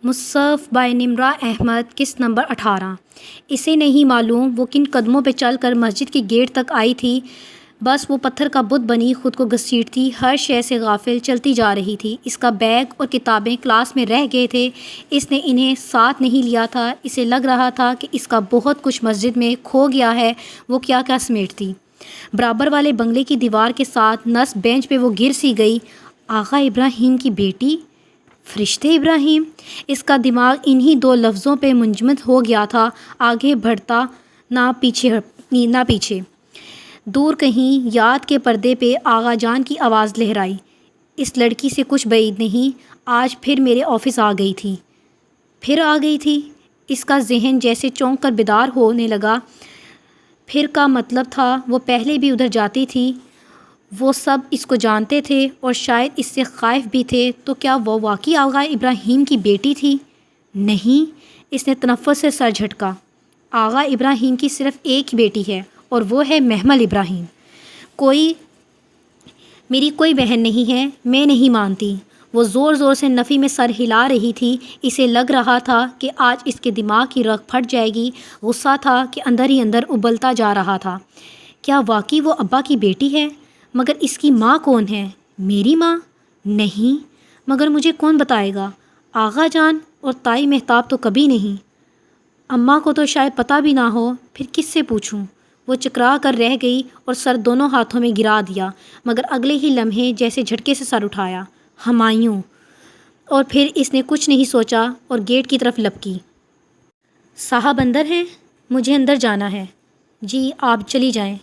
مصحف by نمرہ احمد قسط number 18۔ اسے نہیں معلوم وہ کن قدموں پہ چل کر مسجد کی گیٹ تک آئی تھی، بس وہ پتھر کا بت بنی خود کو گھسیٹتی ہر شے سے غافل چلتی جا رہی تھی۔ اس کا بیگ اور کتابیں کلاس میں رہ گئے تھے، اس نے انہیں ساتھ نہیں لیا تھا۔ اسے لگ رہا تھا کہ اس کا بہت کچھ مسجد میں کھو گیا ہے، وہ کیا کیا سمیٹتی۔ برابر والے بنگلے کی دیوار کے ساتھ نصب بینچ پہ وہ گر سی گئی۔ آغا ابراہیم کی بیٹی، فرشتے ابراہیم! اس کا دماغ انہی دو لفظوں پہ منجمد ہو گیا تھا، آگے بڑھتا نہ پیچھے۔ دور کہیں یاد کے پردے پہ آغا جان کی آواز لہرائی، اس لڑکی سے کچھ بعید نہیں، آج پھر میرے آفس آ گئی تھی۔ پھر آ گئی تھی؟ اس کا ذہن جیسے چونک کر بیدار ہونے لگا۔ پھر کا مطلب تھا وہ پہلے بھی ادھر جاتی تھی، وہ سب اس کو جانتے تھے اور شاید اس سے خائف بھی تھے، تو کیا وہ واقعی آغا ابراہیم کی بیٹی تھی؟ نہیں، اس نے تنفس سے سر جھٹکا۔ آغا ابراہیم کی صرف ایک ہی بیٹی ہے اور وہ ہے محمل ابراہیم۔ میری کوئی بہن نہیں ہے، میں نہیں مانتی۔ وہ زور زور سے نفی میں سر ہلا رہی تھی۔ اسے لگ رہا تھا کہ آج اس کے دماغ کی رگ پھٹ جائے گی۔ غصہ تھا کہ اندر ہی اندر ابلتا جا رہا تھا۔ کیا واقعی وہ ابا کی بیٹی ہے؟ مگر اس کی ماں کون ہے؟ میری ماں؟ نہیں، مگر مجھے کون بتائے گا؟ آغا جان اور تائی مہتاب تو کبھی نہیں۔ اماں کو تو شاید پتہ بھی نہ ہو، پھر کس سے پوچھوں؟ وہ چکرا کر رہ گئی اور سر دونوں ہاتھوں میں گرا دیا، مگر اگلے ہی لمحے جیسے جھٹکے سے سر اٹھایا۔ ہمایوں! اور پھر اس نے کچھ نہیں سوچا اور گیٹ کی طرف لپکی۔ صاحب اندر ہیں؟ مجھے اندر جانا ہے۔ جی آپ چلی جائیں۔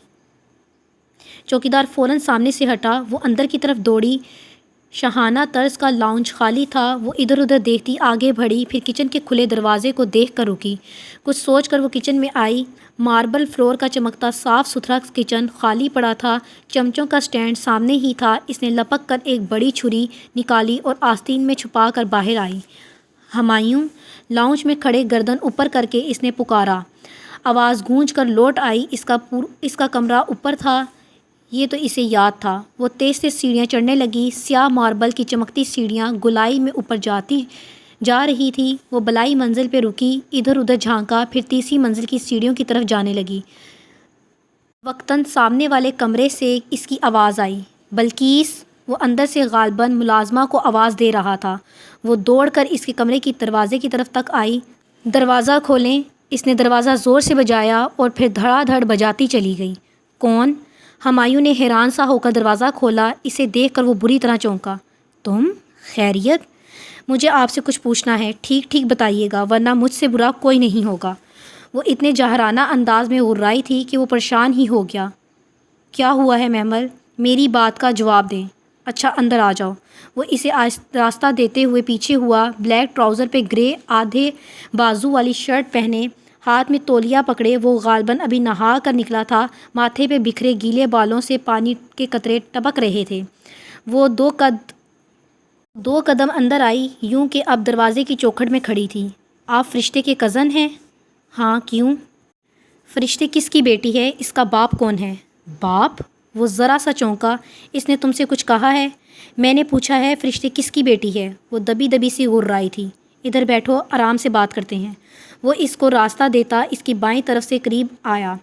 چوکیدار فوراً سامنے سے ہٹا، وہ اندر کی طرف دوڑی۔ شاہانہ طرز کا لاؤنج خالی تھا۔ وہ ادھر ادھر دیکھتی آگے بڑھی، پھر کچن کے کھلے دروازے کو دیکھ کر رکی۔ کچھ سوچ کر وہ کچن میں آئی۔ ماربل فلور کا چمکتا صاف ستھرا کچن خالی پڑا تھا، چمچوں کا سٹینڈ سامنے ہی تھا۔ اس نے لپک کر ایک بڑی چھری نکالی اور آستین میں چھپا کر باہر آئی۔ ہمایوں! لاؤنج میں کھڑے گردن اوپر کر کے اس نے پکارا۔ آواز گونج کر لوٹ آئی۔ اس کا کمرہ اوپر تھا، یہ تو اسے یاد تھا۔ وہ تیز سے سیڑھیاں چڑھنے لگی۔ سیاہ ماربل کی چمکتی سیڑھیاں گولائی میں اوپر جا رہی تھی۔ وہ بلائی منزل پہ رکی، ادھر ادھر جھانکا، پھر تیسری منزل کی سیڑھیوں کی طرف جانے لگی۔ وقتاً سامنے والے کمرے سے اس کی آواز آئی، بلقیس! وہ اندر سے غالباً ملازمہ کو آواز دے رہا تھا۔ وہ دوڑ کر اس کے کمرے کی دروازے کی طرف تک آئی۔ دروازہ کھولیں! اس نے دروازہ زور سے بجایا اور پھر دھڑا دھڑ بجاتی چلی گئی۔ کون؟ ہمایوں نے حیران سا ہو کر دروازہ کھولا۔ اسے دیکھ کر وہ بری طرح چونکا۔ تم؟ خیریت؟ مجھے آپ سے کچھ پوچھنا ہے، ٹھیک ٹھیک بتائیے گا ورنہ مجھ سے برا کوئی نہیں ہوگا۔ وہ اتنے جاہرانہ انداز میں غرائی تھی کہ وہ پریشان ہی ہو گیا۔ کیا ہوا ہے محمل؟ میری بات کا جواب دیں۔ اچھا اندر آ جاؤ۔ وہ اسے راستہ دیتے ہوئے پیچھے ہوا۔ بلیک ٹراؤزر پہ گرے آدھے بازو والی شرٹ پہنے، ہاتھ میں تولیہ پکڑے، وہ غالباً ابھی نہا کر نکلا تھا۔ ماتھے پہ بکھرے گیلے بالوں سے پانی کے قطرے ٹپک رہے تھے۔ وہ دو قدم اندر آئی، یوں کہ اب دروازے کی چوکھٹ میں کھڑی تھی۔ آپ فرشتے کے کزن ہیں؟ ہاں، کیوں؟ فرشتے کس کی بیٹی ہے؟ اس کا باپ کون ہے؟ باپ؟ وہ ذرا سا چونکا۔ اس نے تم سے کچھ کہا ہے؟ میں نے پوچھا ہے فرشتے کس کی بیٹی ہے؟ وہ دبی دبی سی غرائی تھی۔ ادھر بیٹھو، آرام سے بات کرتے ہیں۔ وہ اس کو راستہ دیتا اس کی بائیں طرف سے قریب آیا۔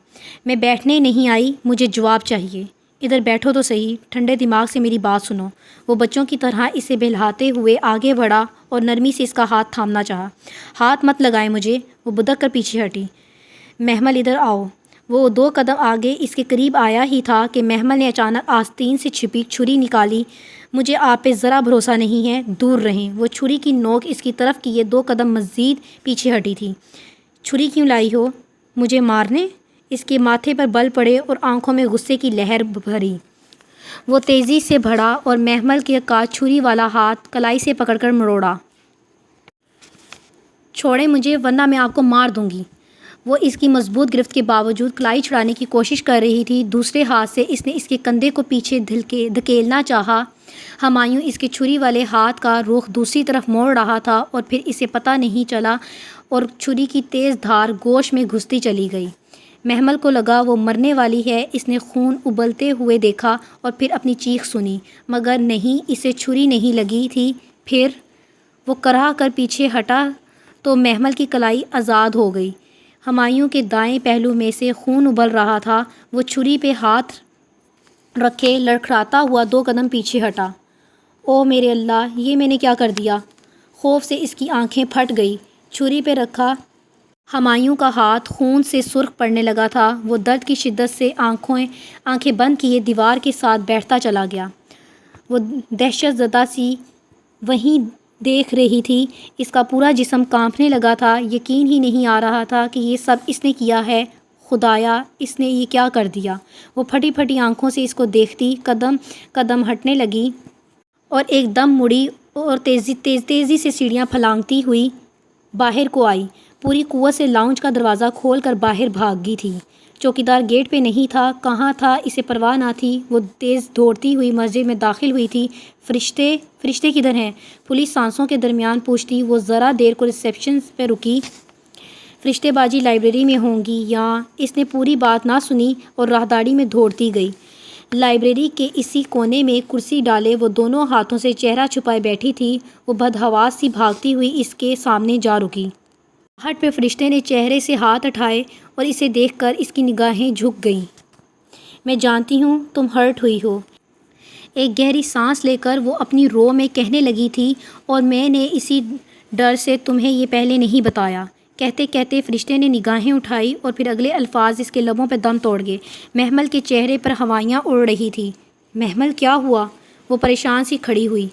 میں بیٹھنے نہیں آئی، مجھے جواب چاہیے۔ ادھر بیٹھو تو صحیح، ٹھنڈے دماغ سے میری بات سنو۔ وہ بچوں کی طرح اسے بہلاتے ہوئے آگے بڑھا اور نرمی سے اس کا ہاتھ تھامنا چاہا۔ ہاتھ مت لگائیں مجھے۔ وہ بدک کر پیچھے ہٹی۔ محمل ادھر آؤ۔ وہ 2 قدم آگے اس کے قریب آیا ہی تھا کہ محمل نے اچانک آستین سے چھپی چھری نکالی۔ مجھے آپ پہ ذرا بھروسہ نہیں ہے، دور رہیں۔ وہ چھری کی نوک اس کی طرف کیے 2 قدم مزید پیچھے ہٹی تھی۔ چھری کیوں لائی ہو؟ مجھے مارنے؟ اس کے ماتھے پر بل پڑے اور آنکھوں میں غصے کی لہر بھری۔ وہ تیزی سے بڑھا اور محمل کا چھری والا ہاتھ کلائی سے پکڑ کر مروڑا۔ چھوڑیں مجھے ورنہ میں آپ کو مار دوں گی۔ وہ اس کی مضبوط گرفت کے باوجود کلائی چھڑانے کی کوشش کر رہی تھی۔ دوسرے ہاتھ سے اس نے اس کے کندھے کو پیچھے دھکیلنا چاہا۔ ہمایوں اس کے چھری والے ہاتھ کا رخ دوسری طرف موڑ رہا تھا اور پھر اسے پتہ نہیں چلا اور چھری کی تیز دھار گوشت میں گھستی چلی گئی۔ محمل کو لگا وہ مرنے والی ہے۔ اس نے خون ابلتے ہوئے دیکھا اور پھر اپنی چیخ سنی، مگر نہیں، اسے چھری نہیں لگی تھی۔ پھر وہ کرا کر پیچھے ہٹا تو محمل کی کلائی آزاد ہو گئی۔ ہمایوں کے دائیں پہلو میں سے خون ابل رہا تھا۔ وہ چھری پہ ہاتھ رکھے لڑکھڑاتا ہوا 2 قدم پیچھے ہٹا۔ او میرے اللہ، یہ میں نے کیا کر دیا؟ خوف سے اس کی آنکھیں پھٹ گئی۔ چھری پہ رکھا ہمایوں کا ہاتھ خون سے سرخ پڑنے لگا تھا۔ وہ درد کی شدت سے آنکھیں بند کیے دیوار کے ساتھ بیٹھتا چلا گیا۔ وہ دہشت زدہ سی وہیں دیکھ رہی تھی۔ اس کا پورا جسم کانپنے لگا تھا۔ یقین ہی نہیں آ رہا تھا کہ یہ سب اس نے کیا ہے۔ خدایا، اس نے یہ کیا کر دیا؟ وہ پھٹی پھٹی آنکھوں سے اس کو دیکھتی قدم قدم ہٹنے لگی اور ایک دم مڑی اور تیزی سے سیڑھیاں پھلانگتی ہوئی باہر کو آئی۔ پوری قوت سے لاؤنج کا دروازہ کھول کر باہر بھاگی تھی۔ چوکیدار گیٹ پہ نہیں تھا، کہاں تھا اسے پرواہ نہ تھی۔ وہ تیز دوڑتی ہوئی مسجد میں داخل ہوئی تھی۔ فرشتے کدھر ہیں؟ پولیس سانسوں کے درمیان پوچھتی۔ وہ ذرا دیر کو ریسیپشن پہ رکی۔ فرشتے باجی لائبریری میں ہوں گی یا؟ اس نے پوری بات نہ سنی اور راہداری میں دوڑتی گئی۔ لائبریری کے اسی کونے میں کرسی ڈالے وہ دونوں ہاتھوں سے چہرہ چھپائے بیٹھی تھی۔ وہ بدحواس سی بھاگتی ہوئی اس کے سامنے جا رکی۔ ہٹ پہ فرشتے نے چہرے سے ہاتھ اٹھائے اور اسے دیکھ کر اس کی نگاہیں جھک گئیں۔ میں جانتی ہوں تم ہرٹ ہوئی ہو۔ ایک گہری سانس لے کر وہ اپنی رو میں کہنے لگی تھی، اور میں نے اسی ڈر سے تمہیں یہ پہلے نہیں بتایا۔ کہتے کہتے فرشتے نے نگاہیں اٹھائی اور پھر اگلے الفاظ اس کے لبوں پہ دم توڑ گئے۔ محمل کے چہرے پر ہوائیاں اڑ رہی تھی۔ محمل کیا ہوا؟ وہ پریشان سی کھڑی ہوئی۔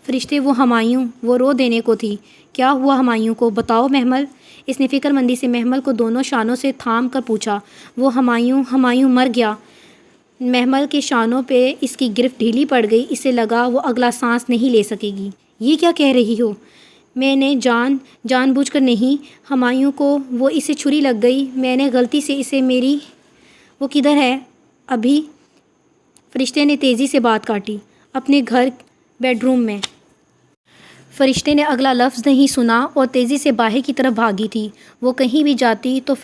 فرشتے وہ ہمایوں، وہ رو دینے کو تھی۔ کیا ہوا ہمایوں کو؟ بتاؤ محمل۔ اس نے فکر مندی سے محمل کو دونوں شانوں سے تھام کر پوچھا۔ وہ ہمایوں مر گیا۔ محمل کے شانوں پہ اس کی گرفت ڈھیلی پڑ گئی۔ اسے لگا وہ اگلا سانس نہیں لے سکے گی۔ یہ کیا کہہ رہی ہو؟ میں نے جان بوجھ کر نہیں۔ ہمایوں کو وہ اسے چھری لگ گئی۔ میں نے غلطی سے اسے وہ کدھر ہے ابھی؟ فرشتے نے تیزی سے بات کاٹی۔ اپنے گھر بیڈ روم میں۔ فرشتے نے اگلا لفظ نہیں سنا اور تیزی سے باہر کی طرف بھاگی تھی۔ وہ کہیں بھی جاتی تو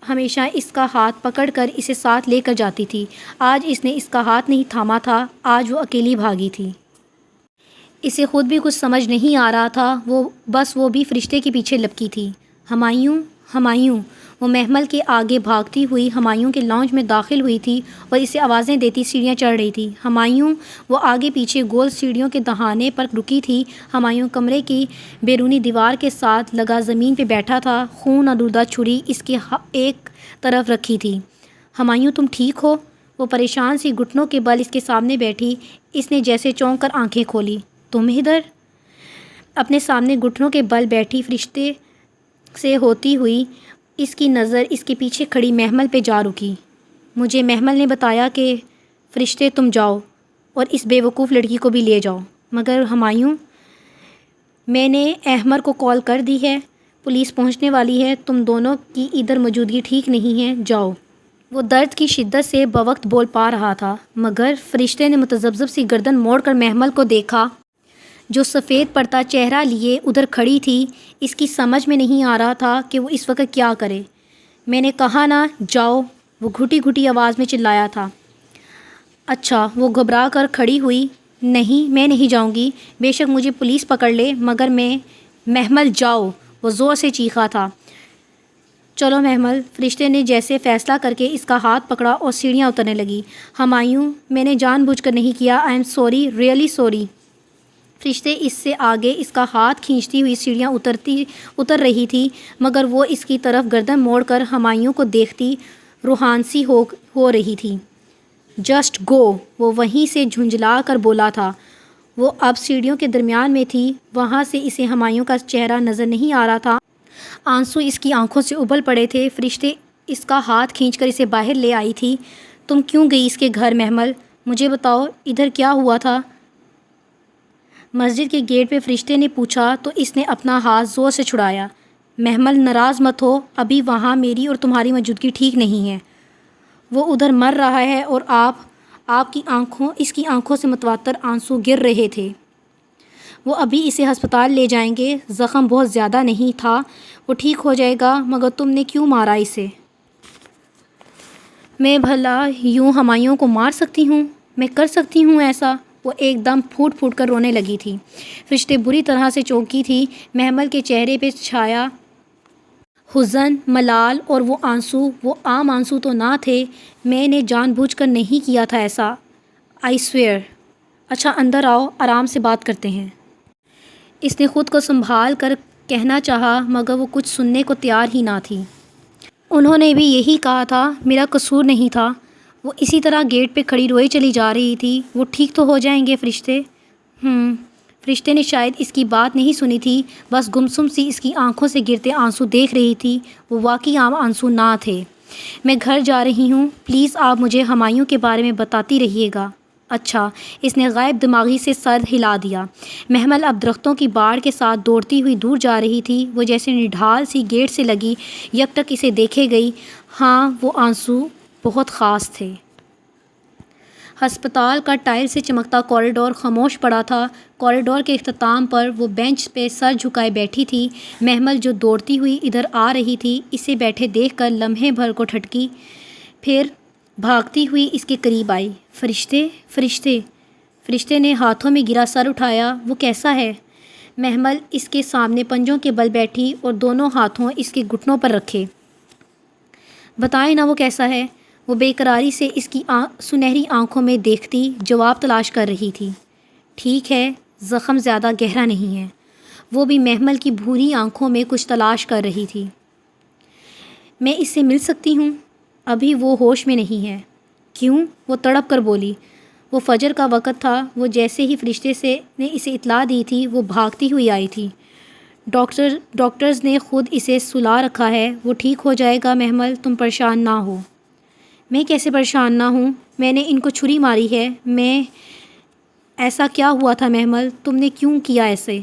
ہمیشہ اس کا ہاتھ پکڑ کر اسے ساتھ لے کر جاتی تھی۔ آج اس نے اس کا ہاتھ نہیں تھاما تھا۔ آج وہ اکیلی بھاگی تھی۔ اسے خود بھی کچھ سمجھ نہیں آ رہا تھا۔ وہ بھی فرشتے کے پیچھے لپکی تھی۔ ہمایوں وہ محمل کے آگے بھاگتی ہوئی ہمایوں کے لاؤنج میں داخل ہوئی تھی اور اسے آوازیں دیتی سیڑھیاں چڑھ رہی تھی۔ ہمایوں وہ آگے پیچھے گول سیڑھیوں کے دہانے پر رکی تھی۔ ہمایوں کمرے کی بیرونی دیوار کے ساتھ لگا زمین پہ بیٹھا تھا۔ خون آلودہ چھری اس کے ایک طرف رکھی تھی۔ ہمایوں تم ٹھیک ہو؟ وہ پریشان سی گھٹنوں کے بل اس کے سامنے بیٹھی۔ اس نے جیسے چونک کر آنکھیں کھولی۔ تم ادھر؟ اپنے سامنے گھٹنوں کے بل بیٹھی فرشتے سے ہوتی ہوئی اس کی نظر اس کے پیچھے کھڑی محمل پہ جا رکی۔ مجھے محمل نے بتایا کہ فرشتے تم جاؤ اور اس بے وقوف لڑکی کو بھی لے جاؤ۔ مگر ہمایوں، میں نے احمر کو کال کر دی ہے، پولیس پہنچنے والی ہے، تم دونوں کی ادھر موجودگی ٹھیک نہیں ہے، جاؤ۔ وہ درد کی شدت سے بوقت بول پا رہا تھا، مگر فرشتے نے متذبذب سی گردن موڑ کر محمل کو دیکھا جو سفید پڑتا چہرہ لیے ادھر کھڑی تھی۔ اس کی سمجھ میں نہیں آ رہا تھا کہ وہ اس وقت کیا کرے۔ میں نے کہا نا جاؤ، وہ گھٹی گھٹی آواز میں چلایا تھا۔ اچھا، وہ گھبرا کر کھڑی ہوئی۔ نہیں، میں نہیں جاؤں گی، بے شک مجھے پولیس پکڑ لے، مگر محمل جاؤ، وہ زور سے چیخا تھا۔ چلو محمل، فرشتے نے جیسے فیصلہ کر کے اس کا ہاتھ پکڑا اور سیڑھیاں اترنے لگی۔ ہمایوں، میں نے جان بوجھ کر نہیں کیا، I am sorry, really sorry. فرشتے اس سے آگے اس کا ہاتھ کھینچتی ہوئی سیڑھیاں اتر رہی تھی، مگر وہ اس کی طرف گردن موڑ کر ہمایوں کو دیکھتی روحانسی ہو رہی تھی۔ جسٹ گو، وہ وہیں سے جھنجھلا کر بولا تھا۔ وہ اب سیڑھیوں کے درمیان میں تھی، وہاں سے اسے ہمایوں کا چہرہ نظر نہیں آ رہا تھا۔ آنسو اس کی آنکھوں سے ابل پڑے تھے۔ فرشتے اس کا ہاتھ کھینچ کر اسے باہر لے آئی تھی۔ تم کیوں گئی اس کے گھر محمل؟ مجھے بتاؤ، ادھر کیا ہوا تھا؟ مسجد کے گیٹ پہ فرشتے نے پوچھا تو اس نے اپنا ہاتھ زور سے چھڑایا۔ محمل ناراض مت ہو، ابھی وہاں میری اور تمہاری موجودگی ٹھیک نہیں ہے۔ وہ ادھر مر رہا ہے اور اس کی آنکھوں سے متواتر آنسو گر رہے تھے۔ وہ ابھی اسے ہسپتال لے جائیں گے، زخم بہت زیادہ نہیں تھا، وہ ٹھیک ہو جائے گا، مگر تم نے کیوں مارا اسے؟ میں بھلا یوں ہمایوں کو مار سکتی ہوں؟ میں کر سکتی ہوں ایسا؟ وہ ایک دم پھوٹ پھوٹ کر رونے لگی تھی۔ فرشتے بری طرح سے چونکی تھی۔ محمل کے چہرے پہ چھایا حزن، ملال اور وہ آنسو، وہ عام آنسو تو نہ تھے۔ میں نے جان بوجھ کر نہیں کیا تھا ایسا، آئی سویئر۔ اچھا اندر آؤ، آرام سے بات کرتے ہیں۔ اس نے خود کو سنبھال کر کہنا چاہا مگر وہ کچھ سننے کو تیار ہی نہ تھی۔ انہوں نے بھی یہی کہا تھا، میرا قصور نہیں تھا۔ وہ اسی طرح گیٹ پہ کھڑی روئی چلی جا رہی تھی۔ وہ ٹھیک تو ہو جائیں گے فرشتے؟ فرشتے نے شاید اس کی بات نہیں سنی تھی، بس گمسم سی اس کی آنکھوں سے گرتے آنسو دیکھ رہی تھی۔ وہ واقعی عام آنسو نہ تھے۔ میں گھر جا رہی ہوں، پلیز آپ مجھے ہمایوں کے بارے میں بتاتی رہیے گا۔ اچھا، اس نے غائب دماغی سے سر ہلا دیا۔ محمل اب درختوں کی باڑ کے ساتھ دوڑتی ہوئی دور جا رہی تھی۔ وہ جیسے نڈھال سی گیٹ سے لگی یک تک اسے دیکھے گئی۔ ہاں، وہ آنسو بہت خاص تھے۔ ہسپتال کا ٹائل سے چمکتا کوریڈور خاموش پڑا تھا۔ کوریڈور کے اختتام پر وہ بینچ پہ سر جھکائے بیٹھی تھی۔ محمل جو دوڑتی ہوئی ادھر آ رہی تھی، اسے بیٹھے دیکھ کر لمحے بھر کو ٹھٹکی، پھر بھاگتی ہوئی اس کے قریب آئی۔ فرشتے، فرشتے۔ فرشتے نے ہاتھوں میں گرا سر اٹھایا۔ وہ کیسا ہے؟ محمل اس کے سامنے پنجوں کے بل بیٹھی اور دونوں ہاتھوں اس کے گھٹنوں پر رکھے۔ بتائیں نا وہ کیسا ہے؟ وہ بے قراری سے اس کی سنہری آنکھوں میں دیکھتی جواب تلاش کر رہی تھی۔ ٹھیک ہے، زخم زیادہ گہرا نہیں ہے۔ وہ بھی محمل کی بھوری آنکھوں میں کچھ تلاش کر رہی تھی۔ میں اس سے مل سکتی ہوں؟ ابھی وہ ہوش میں نہیں ہے۔ کیوں؟ وہ تڑپ کر بولی۔ وہ فجر کا وقت تھا۔ وہ جیسے ہی فرشتے نے اسے اطلاع دی تھی، وہ بھاگتی ہوئی آئی تھی۔ ڈاکٹرز نے خود اسے سلا رکھا ہے۔ وہ ٹھیک ہو جائے گا محمل، تم پریشان نہ ہو۔ میں کیسے پریشان نہ ہوں؟ میں نے ان کو چھری ماری ہے۔ ایسا کیا ہوا تھا محمل؟ تم نے کیوں کیا ایسے؟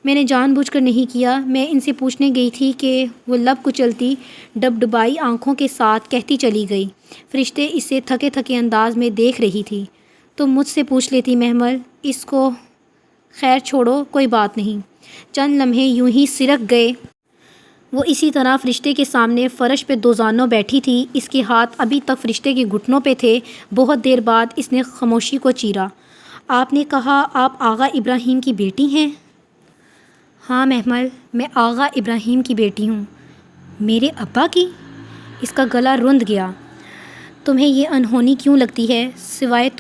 میں نے جان بوجھ کر نہیں کیا۔ میں ان سے پوچھنے گئی تھی کہ وہ لب کچلتی ڈبڈبائی آنکھوں کے ساتھ کہتی چلی گئی۔ فرشتے اسے تھکے تھکے انداز میں دیکھ رہی تھی۔ تم مجھ سے پوچھ لیتی محمل، اس کو خیر چھوڑو، کوئی بات نہیں۔ چند لمحے یوں ہی سرک گئے۔ وہ اسی طرح فرشتے کے سامنے فرش پہ دوزانوں بیٹھی تھی۔ اس کے ہاتھ ابھی تک فرشتے کے گھٹنوں پہ تھے۔ بہت دیر بعد اس نے خاموشی کو چیرا۔ آپ نے کہا آپ آغا ابراہیم کی بیٹی ہیں؟ ہاں محمل، میں آغا ابراہیم کی بیٹی ہوں۔ میرے ابا کی؟ اس کا گلا رند گیا۔ تمہیں یہ انہونی کیوں لگتی ہے؟ سوائے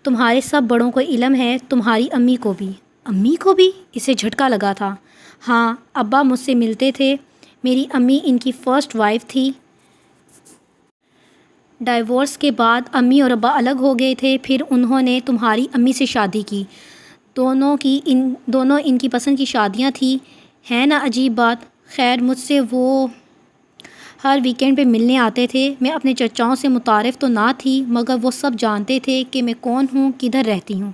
تمہارے سب بڑوں کو علم ہے، تمہاری امی کو بھی۔ امی کو بھی؟ اسے جھٹکا لگا تھا۔ ہاں، ابا مجھ سے ملتے تھے۔ میری امی ان کی فرسٹ وائف تھی۔ ڈائیورس کے بعد امی اور ابا الگ ہو گئے تھے، پھر انہوں نے تمہاری امی سے شادی کی۔ دونوں ان کی پسند کی شادیاں تھیں۔ ہے نا عجیب بات؟ خیر، مجھ سے وہ ہر ویکینڈ پہ ملنے آتے تھے۔ میں اپنے چچاؤں سے متعارف تو نہ تھی، مگر وہ سب جانتے تھے کہ میں کون ہوں، کدھر رہتی ہوں۔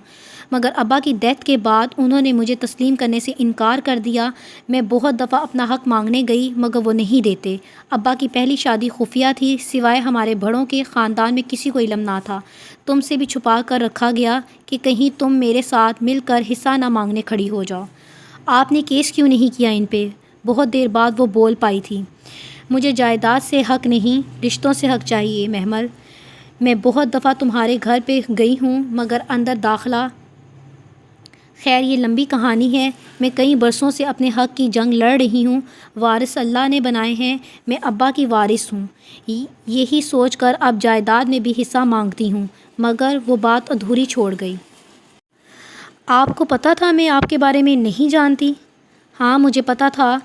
مگر ابا کی ڈیتھ کے بعد انہوں نے مجھے تسلیم کرنے سے انکار کر دیا۔ میں بہت دفعہ اپنا حق مانگنے گئی مگر وہ نہیں دیتے۔ ابا کی پہلی شادی خفیہ تھی، سوائے ہمارے بڑوں کے خاندان میں کسی کو علم نہ تھا۔ تم سے بھی چھپا کر رکھا گیا کہ کہیں تم میرے ساتھ مل کر حصہ نہ مانگنے کھڑی ہو جاؤ۔ آپ نے کیس کیوں نہیں کیا ان پہ؟ بہت دیر بعد وہ بول پائی تھی۔ مجھے جائیداد سے حق نہیں، رشتوں سے حق چاہیے محمل۔ میں بہت دفعہ تمہارے گھر پہ گئی ہوں مگر اندر داخلہ، خیر یہ لمبی کہانی ہے۔ میں کئی برسوں سے اپنے حق کی جنگ لڑ رہی ہوں۔ وارث اللہ نے بنائے ہیں، میں ابا کی وارث ہوں۔ یہی سوچ کر اب جائیداد میں بھی حصہ مانگتی ہوں، مگر وہ بات ادھوری چھوڑ گئی۔ آپ کو پتہ تھا میں آپ کے بارے میں نہیں جانتی؟ ہاں مجھے پتہ تھا۔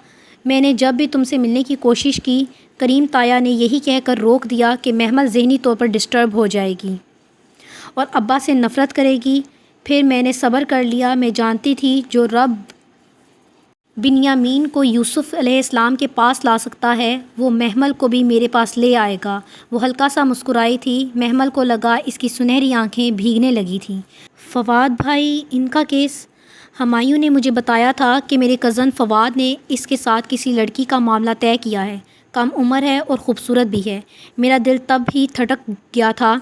میں نے جب بھی تم سے ملنے کی کوشش کی، کریم تایا نے یہی کہہ کر روک دیا کہ محمل ذہنی طور پر ڈسٹرب ہو جائے گی اور ابا سے نفرت کرے گی۔ پھر میں نے صبر کر لیا۔ میں جانتی تھی جو رب بنیامین کو یوسف علیہ السلام کے پاس لا سکتا ہے، وہ محمل کو بھی میرے پاس لے آئے گا۔ وہ ہلکا سا مسکرائی تھی۔ محمل کو لگا اس کی سنہری آنکھیں بھیگنے لگی تھیں۔ فواد بھائی، ان کا کیس؟ ہمایوں نے مجھے بتایا تھا کہ میرے کزن فواد نے اس کے ساتھ کسی لڑکی کا معاملہ طے کیا ہے۔ کم عمر ہے اور خوبصورت بھی ہے۔ میرا دل تب ہی تھٹک گیا تھا،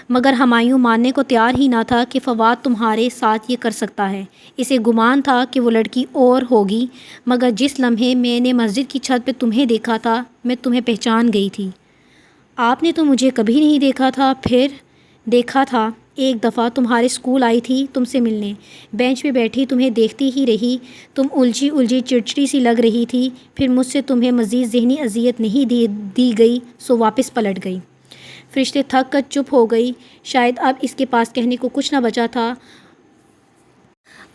مگر ہمایوں ماننے کو تیار ہی نہ تھا کہ فواد تمہارے ساتھ یہ کر سکتا ہے۔ اسے گمان تھا کہ وہ لڑکی اور ہوگی، مگر جس لمحے میں نے مسجد کی چھت پہ تمہیں دیکھا تھا، میں تمہیں پہچان گئی تھی۔ آپ نے تو مجھے کبھی نہیں دیکھا تھا۔ پھر دیکھا تھا ایک دفعہ تمہارے اسکول آئی تھی تم سے ملنے، بینچ پہ بیٹھی تمہیں دیکھتی ہی رہی، تم الجھی چڑچڑی سی لگ رہی تھی، پھر مجھ سے تمہیں مزید ذہنی اذیت نہیں دی گئی سو واپس پلٹ گئی۔ فرشتے تھک کر چپ ہو گئی، شاید اب اس کے پاس کہنے کو کچھ نہ بچا تھا۔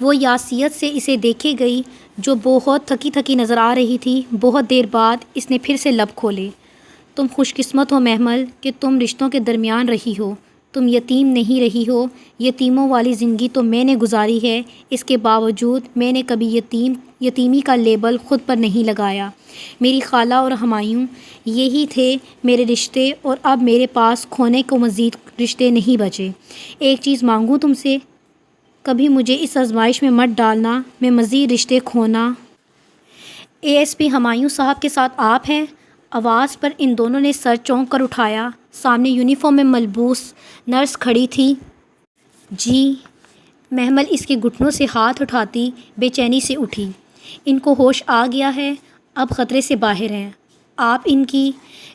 وہ یاسیت سے اسے دیکھے گئی جو بہت تھکی نظر آ رہی تھی۔ بہت دیر بعد اس نے پھر سے لب کھولے۔ تم خوش قسمت ہو محمل کہ تم رشتوں کے درمیان رہی ہو، تم یتیم نہیں رہی ہو۔ یتیموں والی زندگی تو میں نے گزاری ہے، اس کے باوجود میں نے کبھی یتیمی کا لیبل خود پر نہیں لگایا۔ میری خالہ اور ہمایوں یہی تھے میرے رشتے، اور اب میرے پاس کھونے کو مزید رشتے نہیں بچے۔ ایک چیز مانگوں تم سے، کبھی مجھے اس آزمائش میں مت ڈالنا، میں مزید رشتے کھونا۔ اے ایس پی ہمایوں صاحب کے ساتھ آپ ہیں؟ آواز پر ان دونوں نے سر چونک کر اٹھایا۔ سامنے یونیفارم میں ملبوس نرس کھڑی تھی۔ جی۔ محمل اس کے گھٹنوں سے ہاتھ اٹھاتی بے چینی سے اٹھی۔ ان کو ہوش آ گیا ہے، اب خطرے سے باہر ہیں۔ آپ ان کی؟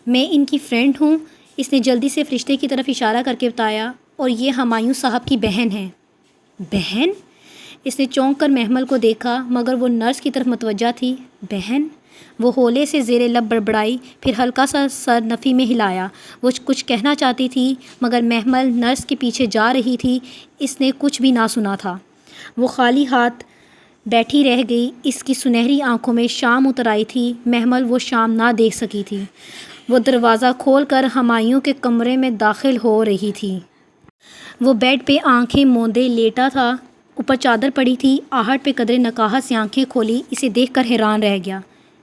میں ان کی فرینڈ ہوں، اس نے جلدی سے فرشتے کی طرف اشارہ کر کے بتایا، اور یہ ہمایوں صاحب کی بہن ہے۔ بہن؟ اس نے چونک کر محمل کو دیکھا، مگر وہ نرس کی طرف متوجہ تھی۔ بہن؟ وہ ہولے سے زیر لب بڑبڑائی، پھر ہلکا سا سر نفی میں ہلایا۔ وہ کچھ کہنا چاہتی تھی، مگر محمل نرس کے پیچھے جا رہی تھی، اس نے کچھ بھی نہ سنا تھا۔ وہ خالی ہاتھ بیٹھی رہ گئی، اس کی سنہری آنکھوں میں شام اتر آئی تھی۔ محمل وہ شام نہ دیکھ سکی تھی۔ وہ دروازہ کھول کر ہمایوں کے کمرے میں داخل ہو رہی تھی۔ وہ بیڈ پہ آنکھیں موندے لیٹا تھا، اوپر چادر پڑی تھی۔ آہٹ پہ قدرے نکاہت سے آنکھیں کھولی، اسے دیکھ کر حیران رہ گیا۔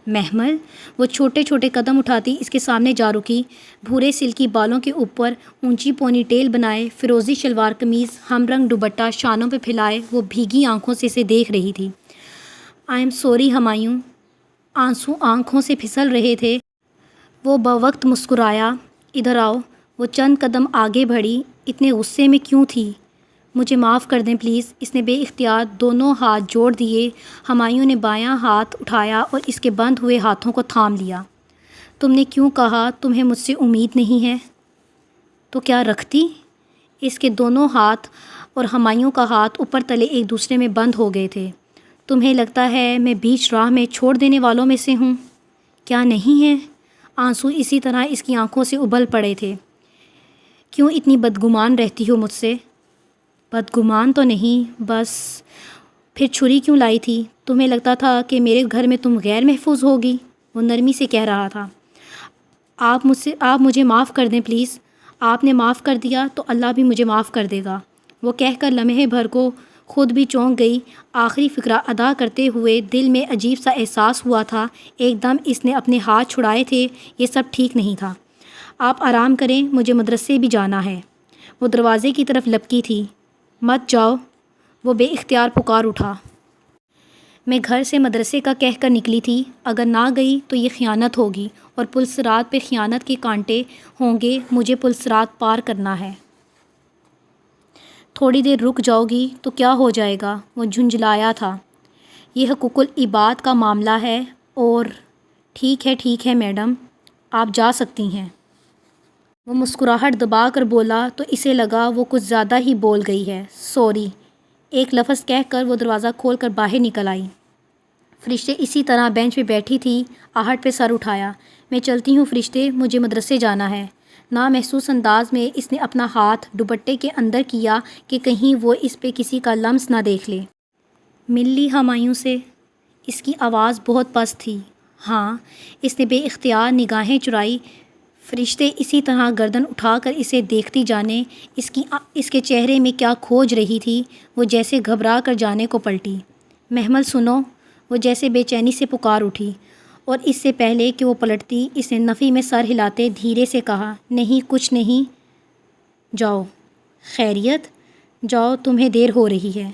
محمل؟ وہ چھوٹے قدم اٹھاتی اس کے سامنے جا رکی۔ بھورے سلکی بالوں کے اوپر اونچی پونی ٹیل بنائے، فیروزی شلوار قمیض، ہم رنگ دوپٹہ شانوں پہ پھیلائے، وہ بھیگی آنکھوں سے اسے دیکھ رہی تھی۔ I am sorry Humayun. آنسو آنکھوں سے پھسل رہے تھے۔ وہ بوقت مسکرایا۔ ادھر آؤ۔ وہ چند قدم آگے بڑھی۔ اتنے غصے میں کیوں تھی؟ مجھے معاف کر دیں پلیز۔ اس نے بے اختیار دونوں ہاتھ جوڑ دیے۔ ہمایوں نے بایاں ہاتھ اٹھایا اور اس کے بند ہوئے ہاتھوں کو تھام لیا۔ تم نے کیوں کہا تمہیں مجھ سے امید نہیں ہے؟ تو کیا رکھتی؟ اس کے دونوں ہاتھ اور ہمایوں کا ہاتھ اوپر تلے ایک دوسرے میں بند ہو گئے تھے۔ تمہیں لگتا ہے میں بیچ راہ میں چھوڑ دینے والوں میں سے ہوں؟ کیا نہیں ہے؟ آنسو اسی طرح اس کی آنکھوں سے ابل پڑے تھے۔ کیوں اتنی بدگمان رہتی ہو مجھ سے؟ بدگمان تو نہیں، بس پھر چھری کیوں لائی تھی؟ تمہیں لگتا تھا کہ میرے گھر میں تم غیر محفوظ ہوگی؟ وہ نرمی سے کہہ رہا تھا۔ آپ مجھے معاف کر دیں پلیز۔ آپ نے معاف کر دیا تو اللہ بھی مجھے معاف کر دے گا۔ وہ کہہ کر لمحے بھر کو خود بھی چونک گئی۔ آخری فقرہ ادا کرتے ہوئے دل میں عجیب سا احساس ہوا تھا۔ ایک دم اس نے اپنے ہاتھ چھڑائے تھے، یہ سب ٹھیک نہیں تھا۔ آپ آرام کریں، مجھے مدرسے بھی جانا ہے۔ وہ دروازے کی طرف لپکی تھی۔ مت جاؤ، وہ بے اختیار پکار اٹھا۔ میں گھر سے مدرسے کا کہہ کر نکلی تھی، اگر نہ گئی تو یہ خیانت ہوگی، اور پل صراط پہ خیانت کے کانٹے ہوں گے، مجھے پل صراط پار کرنا ہے۔ تھوڑی دیر رک جاؤ گی تو کیا ہو جائے گا؟ وہ جھنجھلایا تھا۔ یہ حقوق العباد کا معاملہ ہے، اور ٹھیک ہے میڈم، آپ جا سکتی ہیں۔ وہ مسکراہٹ دبا کر بولا تو اسے لگا وہ کچھ زیادہ ہی بول گئی ہے۔ سوری، ایک لفظ کہہ کر وہ دروازہ کھول کر باہر نکل آئی۔ فرشتے اسی طرح بینچ پہ بیٹھی تھی، آہٹ پہ سر اٹھایا۔ میں چلتی ہوں فرشتے، مجھے مدرسے جانا ہے۔ نامحسوس انداز میں اس نے اپنا ہاتھ دوپٹے کے اندر کیا کہ کہیں وہ اس پہ کسی کا لمس نہ دیکھ لے۔ مل لی ہمایوں سے؟ اس کی آواز بہت پست تھی۔ ہاں، اس نے بے اختیار نگاہیں چرائی۔ فرشتے اسی طرح گردن اٹھا کر اسے دیکھتی جانے اس کے چہرے میں کیا کھوج رہی تھی۔ وہ جیسے گھبرا کر جانے کو پلٹی۔ محمل سنو، وہ جیسے بے چینی سے پکار اٹھی، اور اس سے پہلے کہ وہ پلٹتی اس نے نفی میں سر ہلاتے دھیرے سے کہا، نہیں کچھ نہیں، جاؤ۔ خیریت؟ جاؤ، تمہیں دیر ہو رہی ہے۔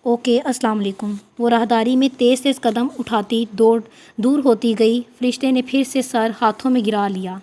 اوکے، السلام علیکم۔ وہ راہداری میں تیز قدم اٹھاتی دور ہوتی گئی۔ فرشتے نے پھر سے سر ہاتھوں میں گرا لیا۔